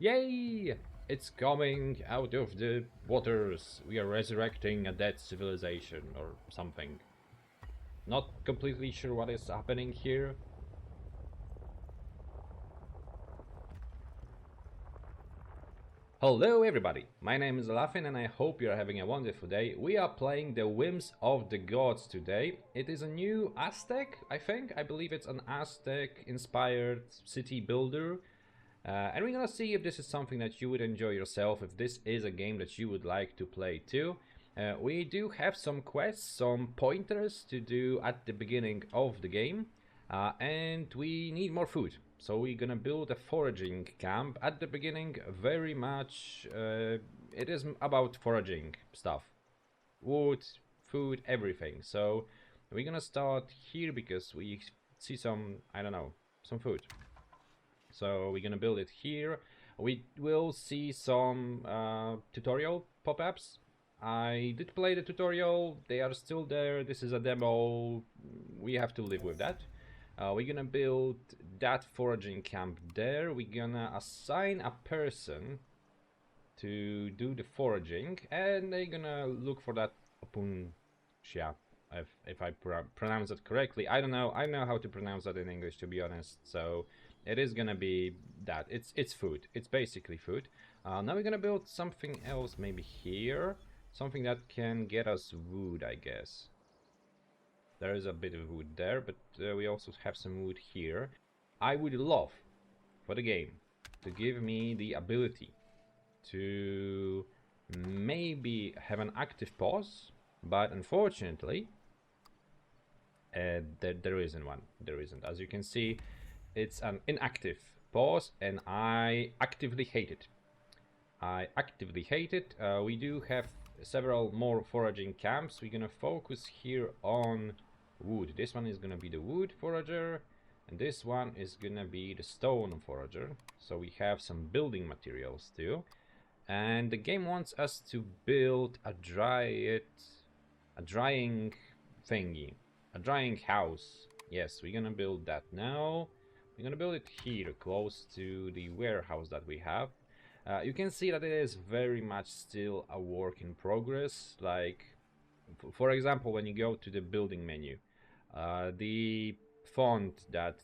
Yay! It's coming out of the waters. We are resurrecting a dead civilization or something. Not completely sure what is happening here. Hello everybody, my name is Lafin and I hope you are having a wonderful day. We are playing the Whims of the Gods today. It is a new Aztec, I believe it's an Aztec inspired city builder. And we're gonna see if this is something that you would enjoy yourself, if this is a game that you would like to play too. We do have some quests, some pointers to do at the beginning of the game. And we need more food. So we're gonna build a foraging camp at the beginning. Very much, it is about foraging stuff. Wood, food, everything. So we're gonna start here because we see some, I don't know, some food. So we're gonna build it here. We will see some tutorial pop-ups. I did play the tutorial, they are still there, this is a demo, we have to live with that. We're gonna build that foraging camp there, we're gonna assign a person to do the foraging, and they're gonna look for that opuntia, if I pronounce it correctly. I don't know how to pronounce that in English, to be honest, so it is gonna be that. It's food, it's basically food. Now we're gonna build something else, maybe here. Something that can get us wood, I guess. There is a bit of wood there, but we also have some wood here. I would love for the game to give me the ability to maybe have an active pause, but unfortunately there isn't one. There isn't. As you can see, it's an inactive pause and I actively hate it. We do have several more foraging camps. We're gonna focus here on wood. This one is gonna be the wood forager, and this one is gonna be the stone forager. So we have some building materials too. And the game wants us to build a drying thingy, a drying house. Yes, we're gonna build that now. We're gonna build it here, close to the warehouse that we have. You can see that it is very much still a work in progress. Like, for example, when you go to the building menu, the font that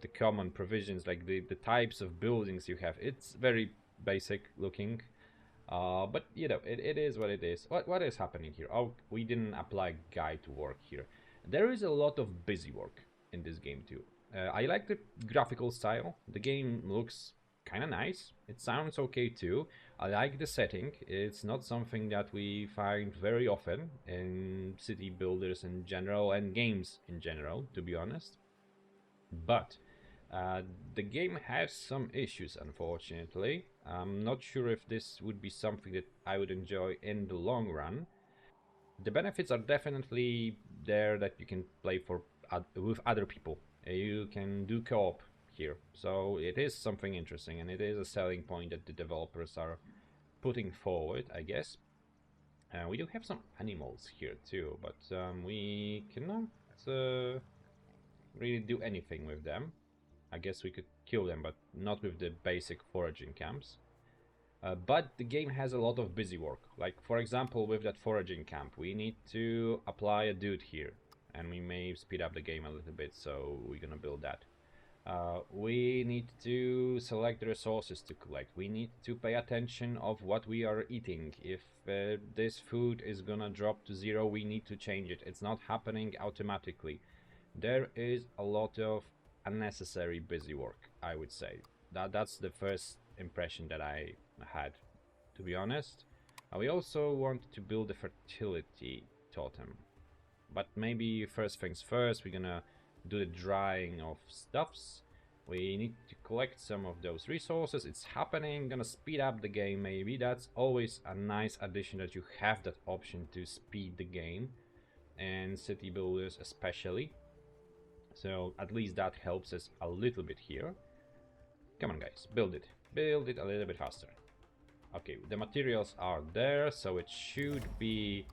the common provisions, like the types of buildings you have, it's very basic looking. But you know, it is what it is. What is happening here? Oh, we didn't apply guide to work here. There is a lot of busy work in this game too. I like the graphical style. The game looks kind of nice. It sounds okay too. I like the setting. It's not something that we find very often in city builders in general and games in general, to be honest. But the game has some issues, unfortunately. I'm not sure if this would be something that I would enjoy in the long run. The benefits are definitely there that you can play with other people. You can do co-op here, so it is something interesting, and it is a selling point that the developers are putting forward, I guess. We do have some animals here too, but we cannot really do anything with them. I guess we could kill them, but not with the basic foraging camps. But the game has a lot of busy work. Like, for example, with that foraging camp, we need to apply a dude here. And we may speed up the game a little bit, so we're gonna build that. We need to select the resources to collect. We need to pay attention of what we are eating. If this food is gonna drop to 0, we need to change it. It's not happening automatically. There is a lot of unnecessary busy work, I would say. That's the first impression that I had, to be honest. We also want to build a fertility totem. But maybe first things first, we're gonna do the drying of stuffs. We need to collect some of those resources. It's happening. Gonna speed up the game maybe. That's always a nice addition, that you have that option to speed the game, and city builders especially. So at least that helps us a little bit here. Come on guys, build it. Build it a little bit faster. Okay, the materials are there, so it should be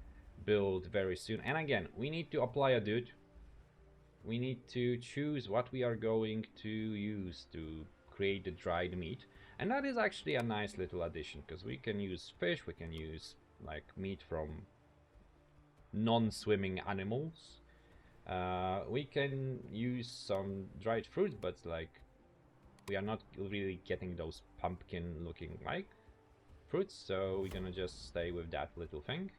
built very soon. And again, we need to apply a dude. We need to choose what we are going to use to create the dried meat. And that is actually a nice little addition, because we can use fish, we can use like meat from non-swimming animals. We can use some dried fruit, but like we are not really getting those pumpkin looking like fruits, so we're gonna just stay with that little thing.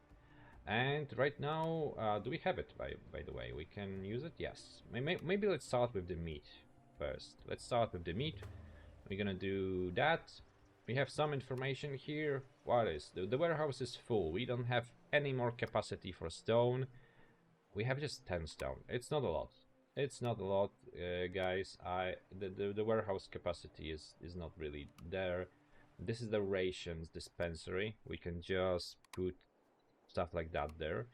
And right now, do we have it, by the way? We can use it? Yes. Maybe let's start with the meat first. Let's start with the meat. We're gonna do that. We have some information here. What is? The warehouse is full. We don't have any more capacity for stone. We have just 10 stone. It's not a lot. It's not a lot, guys. The warehouse capacity is not really there. This is the rations dispensary. We can just put stuff like that there.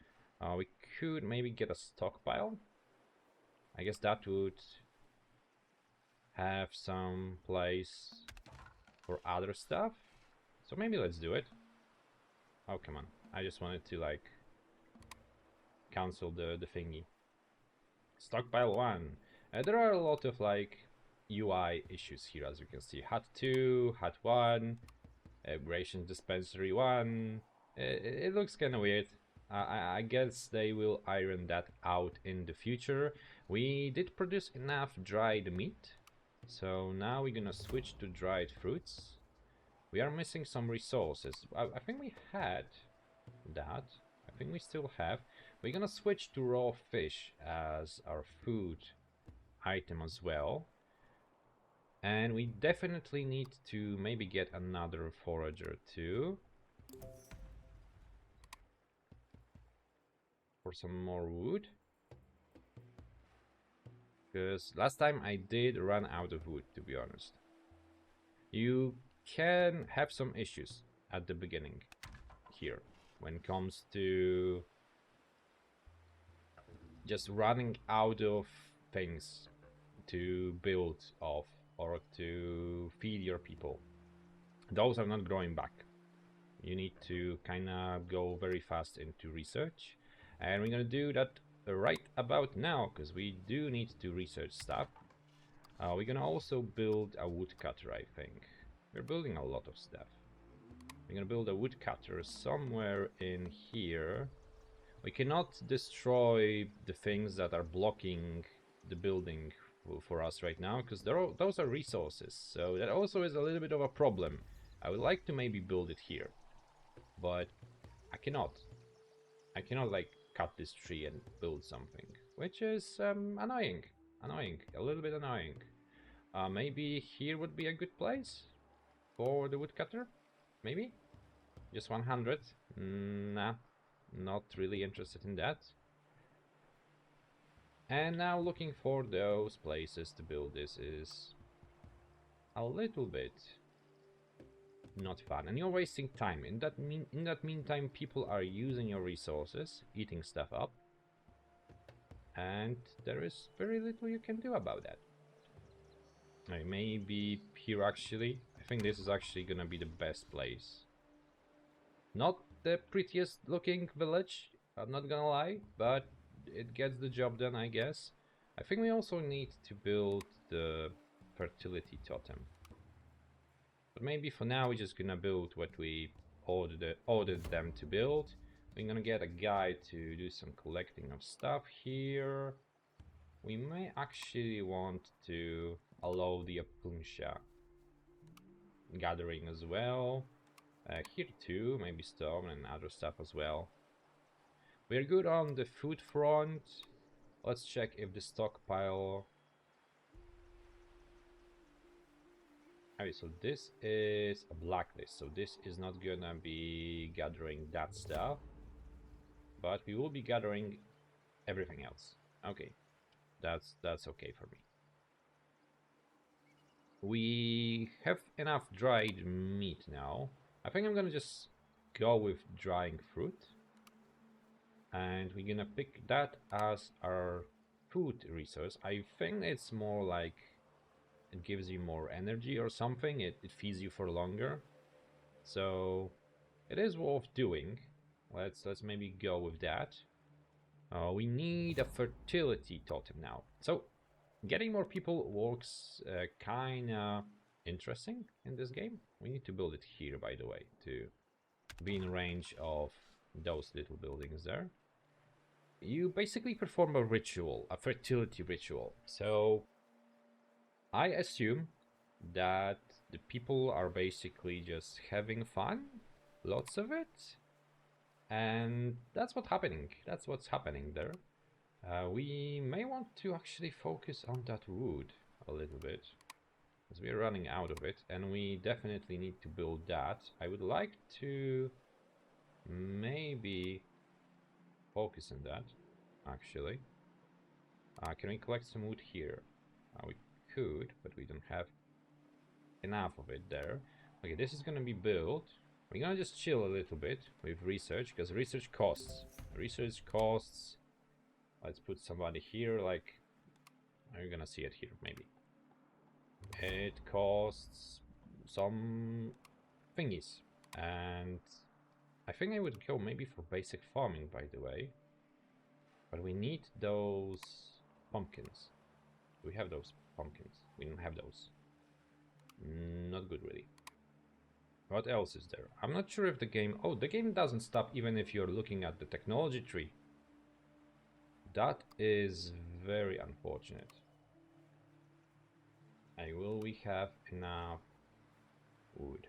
We could maybe get a stockpile. I guess that would have some place for other stuff. So maybe let's do it. Oh, come on. I just wanted to like cancel the thingy. Stockpile 1. There are a lot of like UI issues here, as you can see. Hut 2, Hut 1, ration dispensary 1. It looks kind of weird. I guess they will iron that out in the future. We did produce enough dried meat, so now we're gonna switch to dried fruits. We are missing some resources. I think we had that. I think we still have. We're gonna switch to raw fish as our food item as well. And we definitely need to maybe get another forager too. For some more wood. Because last time I did run out of wood, to be honest. You can have some issues at the beginning here when it comes to just running out of things to build off or to feed your people. Those are not growing back. You need to kind of go very fast into research, and we're gonna do that right about now because we do need to research stuff. We're gonna also build a woodcutter, I think. We're building a lot of stuff. We're gonna build a woodcutter somewhere in here. We cannot destroy the things that are blocking the building for us right now, because those are resources, so that also is a little bit of a problem. I would like to maybe build it here, but I cannot like cut this tree and build something, which is annoying, a little bit annoying. Maybe here would be a good place for the woodcutter, maybe just 100. Nah, not really interested in that. And now looking for those places to build this is a little bit not fun, and you're wasting time. In that meantime, people are using your resources, eating stuff up, and there is very little you can do about that. Maybe here actually. I think this is actually gonna be the best place. Not the prettiest looking village, I'm not gonna lie, but it gets the job done, I guess. I think we also need to build the fertility totem. But maybe for now we're just gonna build what we ordered them to build. We're gonna get a guy to do some collecting of stuff here. We may actually want to allow the apuncha gathering as well. Here too, maybe stone and other stuff as well. We're good on the food front. Let's check if the stockpile... Okay, so this is a blacklist, so this is not gonna be gathering that stuff, but we will be gathering everything else. Okay, that's okay for me. We have enough dried meat now. I think I'm gonna just go with drying fruit, and we're gonna pick that as our food resource. I think it's more like it gives you more energy or something. It feeds you for longer, so it is worth doing. Let's maybe go with that. We need a fertility totem now, so getting more people works kinda interesting in this game. We need to build it here, by the way, to be in range of those little buildings there. You basically perform a ritual, a fertility ritual. So I assume that the people are basically just having fun, lots of it, and that's what's happening. That's what's happening there. We may want to actually focus on that wood a little bit, because we're running out of it, and we definitely need to build that. I would like to maybe focus on that, actually. Can we collect some wood here? We could, but we don't have enough of it there. Okay, this is gonna be built. We're gonna just chill a little bit with research, because research costs. Research costs. Let's put somebody here, like... You're gonna see it here, maybe. It costs some thingies. And I think I would go maybe for basic farming, by the way. But we need those pumpkins. We have those pumpkins. We don't have those. Not good, really. What else is there? I'm not sure if the game... Oh, the game doesn't stop even if you're looking at the technology tree. That is very unfortunate. Hey, will we have enough wood?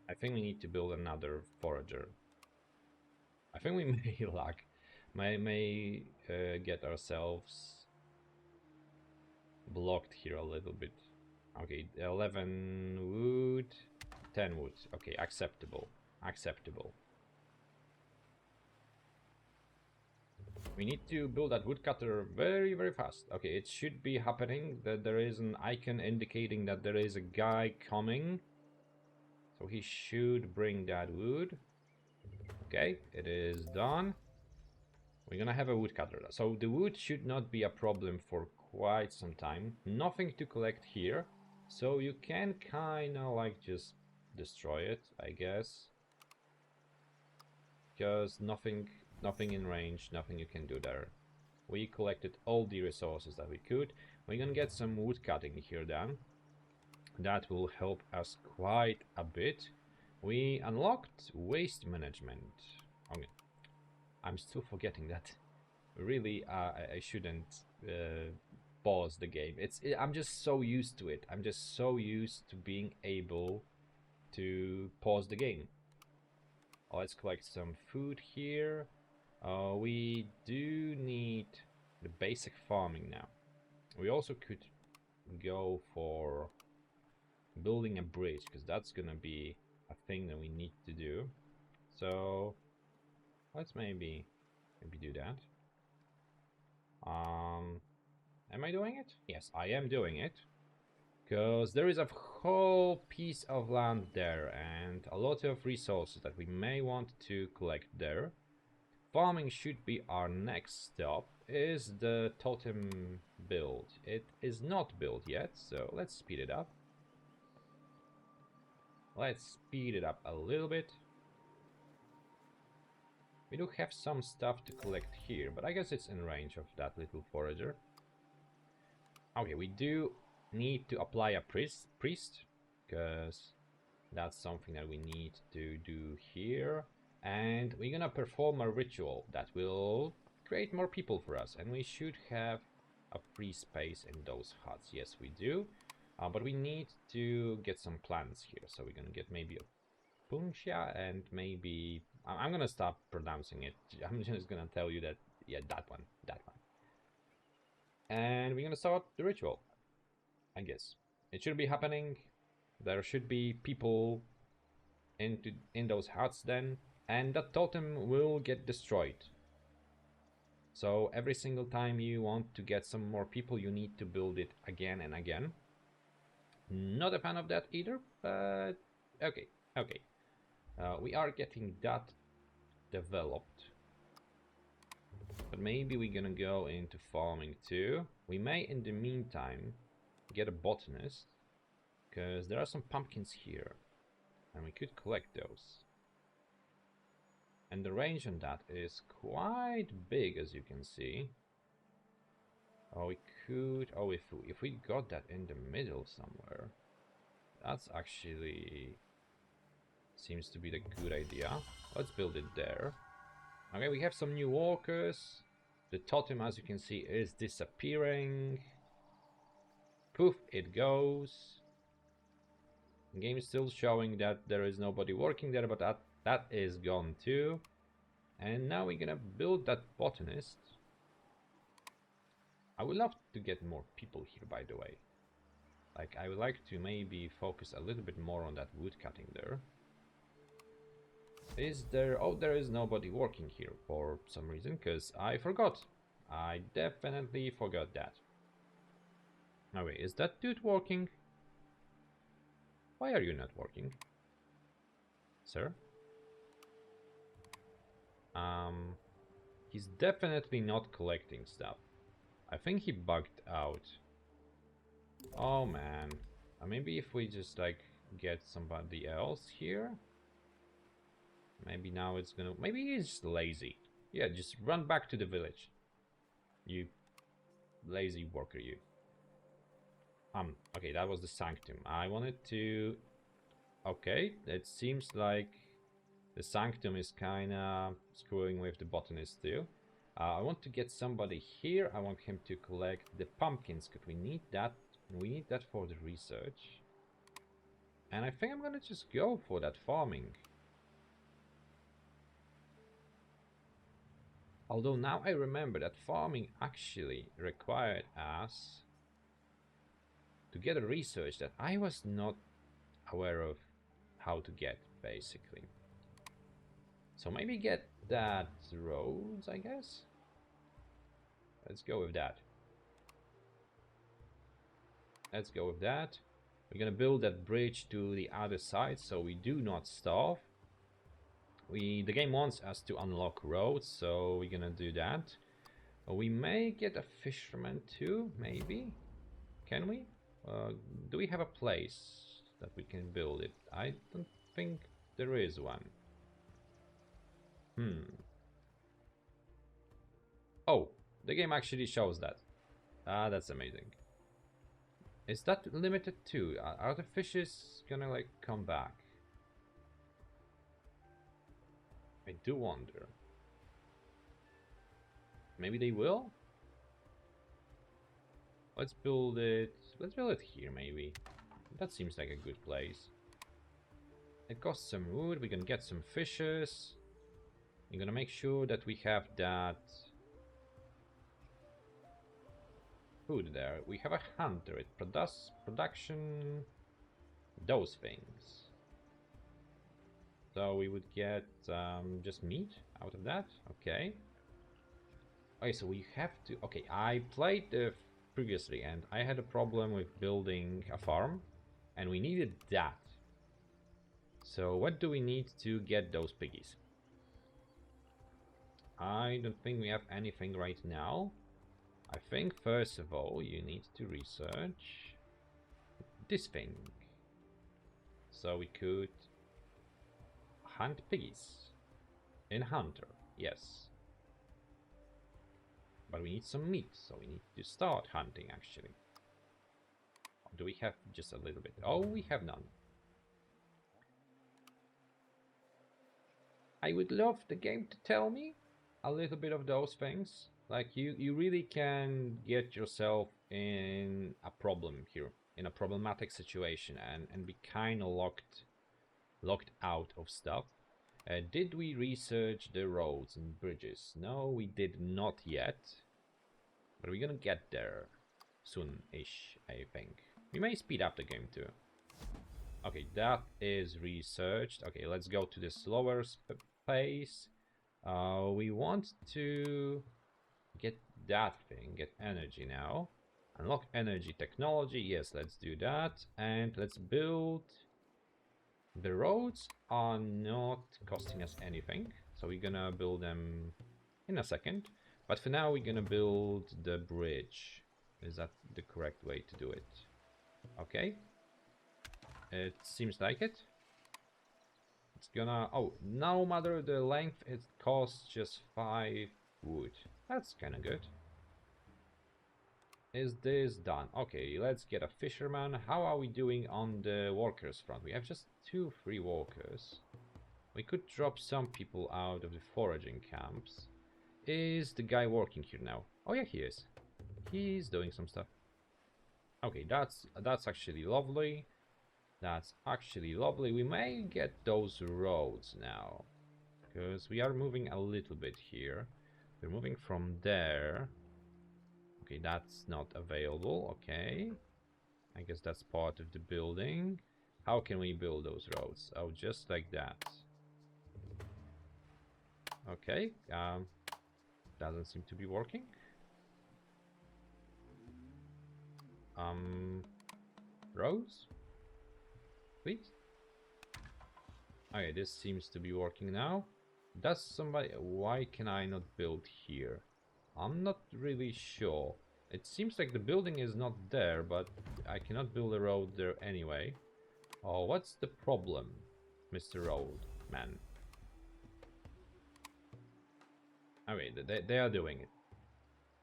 I think we need to build another forager. I think we may lack, may get ourselves blocked here a little bit. Okay, 11 wood, 10 wood. Okay, acceptable. Acceptable. We need to build that woodcutter very, very fast. Okay, it should be happening. That there is an icon indicating that there is a guy coming. So he should bring that wood. Okay, it is done. We're gonna have a woodcutter. So the wood should not be a problem for quite some time. Nothing to collect here. So you can kinda like just destroy it, I guess. Because nothing in range, nothing you can do there. We collected all the resources that we could. We're gonna get some wood cutting here then. That will help us quite a bit. We unlocked waste management. Okay. I'm still forgetting that. Really, I shouldn't pause the game. I'm just so used to it. I'm just so used to being able to pause the game. Let's collect some food here. We do need the basic farming now. We also could go for building a bridge, because that's gonna be a thing that we need to do. So let's maybe do that. Am I doing it? Yes, I am doing it. Because there is a whole piece of land there and a lot of resources that we may want to collect there. Farming should be our next stop. Is the totem built? It is not built yet, so let's speed it up. Let's speed it up a little bit. We do have some stuff to collect here, but I guess it's in range of that little forager. Okay, we do need to apply a priest, because that's something that we need to do here. And we're gonna perform a ritual that will create more people for us, and we should have a free space in those huts. Yes, we do. But we need to get some plants here, so we're gonna get maybe a Punxia and maybe... I'm gonna stop pronouncing it. I'm just gonna tell you that, yeah, that one. And we're gonna start the ritual, I guess. It should be happening. There should be people in those huts then, and that totem will get destroyed. So every single time you want to get some more people, you need to build it again and again. Not a fan of that either, but okay. We are getting that developed. But maybe we're gonna go into farming too. We may, in the meantime, get a botanist, because there are some pumpkins here, and we could collect those. And the range on that is quite big, as you can see. Oh, we could... Oh, if we got that in the middle somewhere, that's actually... seems to be the good idea. Let's build it there. Okay, we have some new walkers. The totem, as you can see, is disappearing. Poof, it goes. The game is still showing that there is nobody working there, but that is gone too. And now we're gonna build that botanist. I would love to get more people here, by the way. Like, I would like to maybe focus a little bit more on that wood cutting there. Is there... Oh, there is nobody working here for some reason, because I forgot. I definitely forgot that. Oh wait, is that dude working? Why are you not working? Sir? He's definitely not collecting stuff. I think he bugged out. Oh man. Maybe if we just like get somebody else here. Maybe now it's gonna... Maybe he's just lazy. Yeah, just run back to the village. You lazy worker, you. Okay, that was the sanctum. I wanted to... Okay, it seems like the sanctum is kinda screwing with the botanist too. I want to get somebody here. I want him to collect the pumpkins, because we need that. We need that for the research. And I think I'm gonna just go for that farming. Although now I remember that farming actually required us to get a research that I was not aware of how to get, basically. So maybe get that roads, I guess? Let's go with that. Let's go with that. We're gonna build that bridge to the other side so we do not starve. The game wants us to unlock roads, so we're gonna do that. We may get a fisherman too, maybe. Can we? Do we have a place that we can build it? I don't think there is one. Oh, the game actually shows that. Ah, that's amazing. Is that limited too? Are the fishes gonna like come back? I do wonder. Maybe they will? Let's build it. Let's build it here, maybe. That seems like a good place. It costs some wood. We can get some fishes. We're gonna make sure that we have that food there. We have a hunter. It production. Those things. So we would get just meat out of that. Okay. Okay, so we have to... Okay, I played previously and I had a problem with building a farm. And we needed that. So what do we need to get those piggies? I don't think we have anything right now. I think first of all you need to research this thing. So we could hunt piggies in Hunter, yes. But we need some meat, so we need to start hunting actually. Do we have just a little bit? Oh, we have none. I would love the game to tell me a little bit of those things. Like you really can get yourself in a problem here, in a problematic situation, and be kind of locked out of stuff. Did we research the roads and bridges? No, we did not yet. But we're gonna get there soon-ish, I think. We may speed up the game too. Okay, that is researched. Okay, let's go to the slower pace. We want to get that thing, get energy now. Unlock energy technology. Yes, let's do that. And let's build... The roads are not costing us anything, so we're gonna build them in a second. But for now, we're gonna build the bridge. Is that the correct way to do it? Okay. It seems like it. It's gonna... Oh, no matter the length, it costs just 5 wood. That's kinda good. is this done? Okay, let's get a fisherman. How are we doing on the workers front? We have just 2 free workers. We could drop some people out of the foraging camps. Is the guy working here now? Oh yeah, he is. He's doing some stuff. Okay, that's actually lovely. That's actually lovely. We may get those roads now, because we are moving a little bit here. We're moving from there. Okay, that's not available. Okay, I guess that's part of the building. How can we build those roads? Oh, just like that. Okay, doesn't seem to be working. Roads, please. Okay, this seems to be working now. Does somebody... Why can I not build here? I'm not really sure. It seems like the building is not there, but I cannot build a road there anyway. Oh, what's the problem, Mr. Road Man? Okay, they are doing it.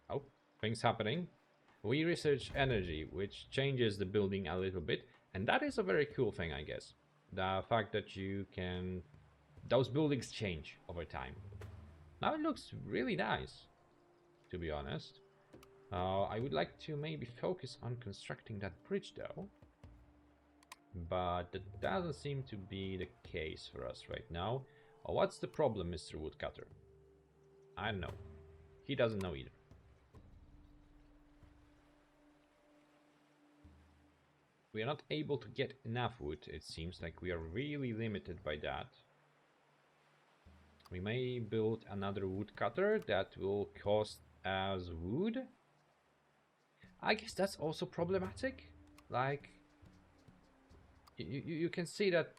Oh, things happening. We research energy, which changes the building a little bit, and that is a very cool thing, I guess. The fact that you can... Those buildings change over time. Now it looks really nice, to be honest. I would like to maybe focus on constructing that bridge, though. But that doesn't seem to be the case for us right now. Oh, what's the problem, Mr. Woodcutter? I don't know. He doesn't know either. We are not able to get enough wood. It seems like we are really limited by that. We may build another woodcutter that will cost us wood. I guess that's also problematic. Like, you can see that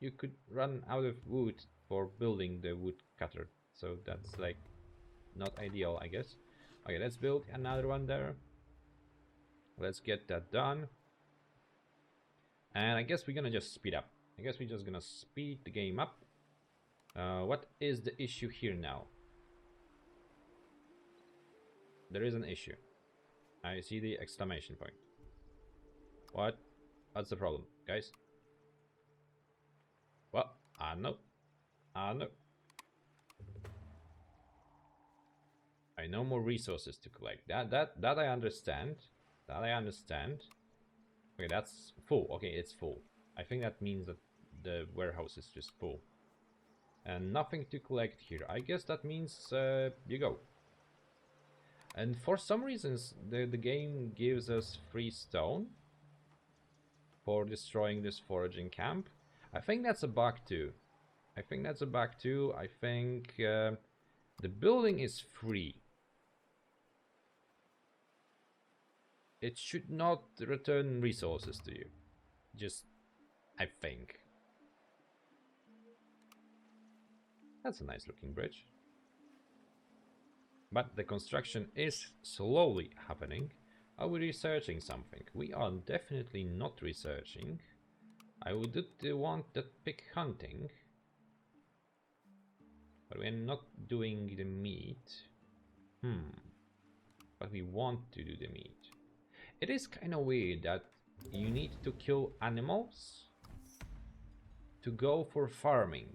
you could run out of wood for building the woodcutter. So that's like not ideal, I guess. Okay, let's build another one there. Let's get that done. And I guess we're gonna just speed up. I guess we're just gonna speed the game up. What is the issue here now? There is an issue. I see the exclamation point. What? What's the problem, guys? Well, I know. I know. I know more resources to collect. That I understand. That I understand. Okay, that's full. Okay, it's full. I think that means that the warehouse is just full. And nothing to collect here. I guess that means you go. And for some reasons, the game gives us free stone for destroying this foraging camp. I think that's a bug too. I think the building is free. It should not return resources to you. Just, I think. That's a nice looking bridge. But the construction is slowly happening. Are we researching something? We are definitely not researching. I would want that pig hunting. But we're not doing the meat. But we want to do the meat. It is kind of weird that you need to kill animals to go for farming.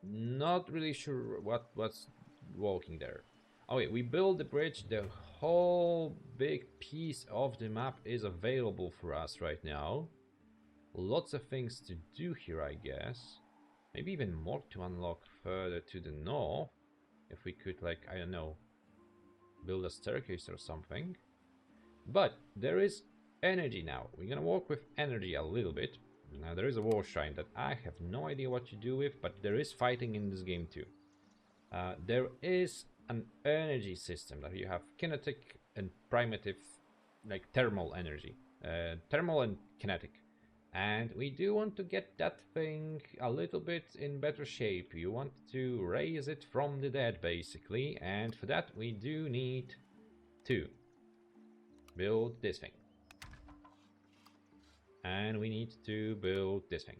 Not really sure what's walking there. Okay, we build the bridge. The whole big piece of the map is available for us right now. Lots of things to do here, I guess. Maybe even more to unlock further to the north. If we could, like, I don't know, build a staircase or something. But there is energy now. We're gonna work with energy a little bit. Now there is a war shrine that I have no idea what to do with, but there is fighting in this game too. There is an energy system that you have kinetic and primitive, like thermal energy. Thermal and kinetic. And we do want to get that thing a little bit in better shape. You want to raise it from the dead, basically. And for that, we do need to build this thing. And we need to build this thing.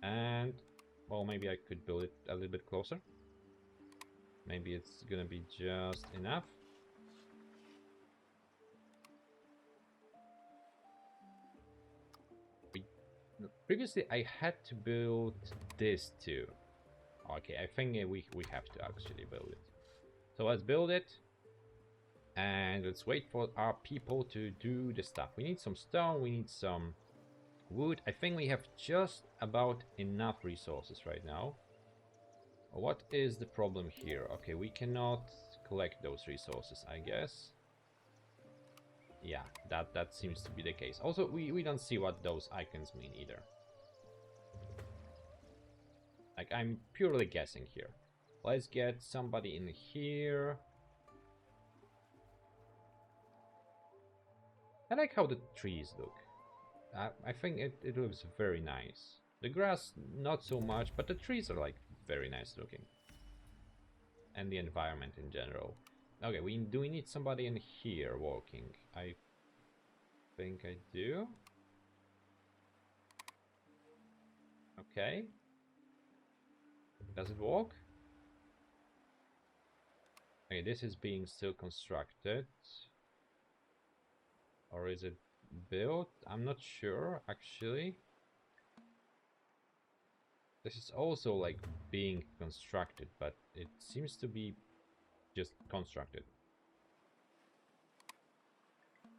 And Well, maybe I could build it a little bit closer. Maybe it's gonna be just enough. Previously, I had to build this too. Okay, I think we have to actually build it. So let's build it. And let's wait for our people to do the stuff. We need some stone, we need some wood. I think we have just about enough resources right now. What is the problem here? Okay, we cannot collect those resources, I guess. Yeah, that seems to be the case. Also, we don't see what those icons mean either. Like, I'm purely guessing here. Let's get somebody in here. I like how the trees look. I think it looks very nice. The grass, not so much, but the trees are like very nice looking. And the environment in general. Okay, do we need somebody in here walking? I think I do. Okay. Does it walk? Okay, this is being still constructed. Or is it built? I'm not sure, actually. This is also like being constructed, but it seems to be just constructed.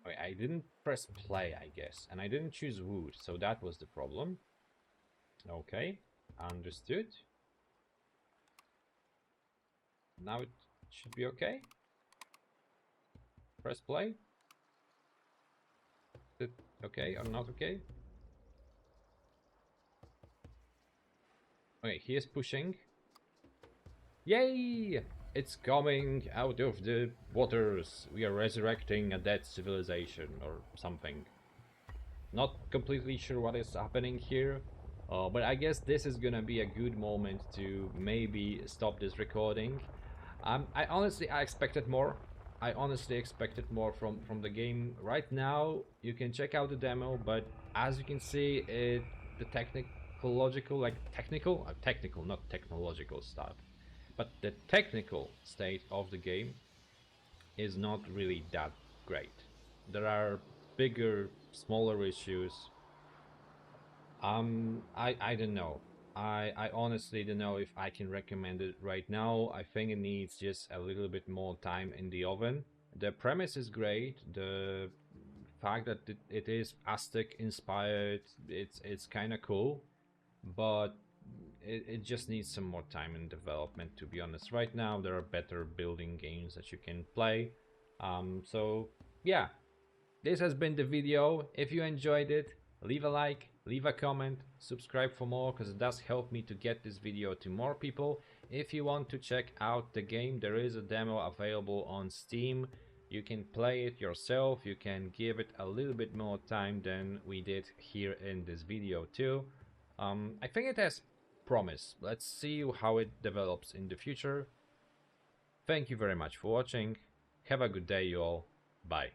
Okay, I didn't press play, I guess, and I didn't choose wood, so that was the problem. Okay, understood. Now it should be okay. Press play. Is it okay or not okay? Okay, he is pushing. Yay! It's coming out of the waters. We are resurrecting a dead civilization or something. Not completely sure what is happening here. But I guess this is gonna be a good moment to maybe stop this recording. I honestly expected more. I honestly expected more from the game. Right now, you can check out the demo, but as you can see, the technological, not technological stuff, but the technical state of the game is not really that great. There are bigger, smaller issues. I don't know. I honestly don't know if I can recommend it right now. I think it needs just a little bit more time in the oven. The premise is great. The fact that it is Aztec inspired, it's kind of cool, but it just needs some more time in development, to be honest. Right now there are better building games that you can play. So yeah, this has been the video. If you enjoyed it, leave a like, leave a comment, subscribe for more, because it does help me to get this video to more people. If you want to check out the game, there is a demo available on Steam. You can play it yourself, you can give it a little bit more time than we did here in this video too. I think it has promise. Let's see how it develops in the future. Thank you very much for watching. Have a good day, you all. Bye.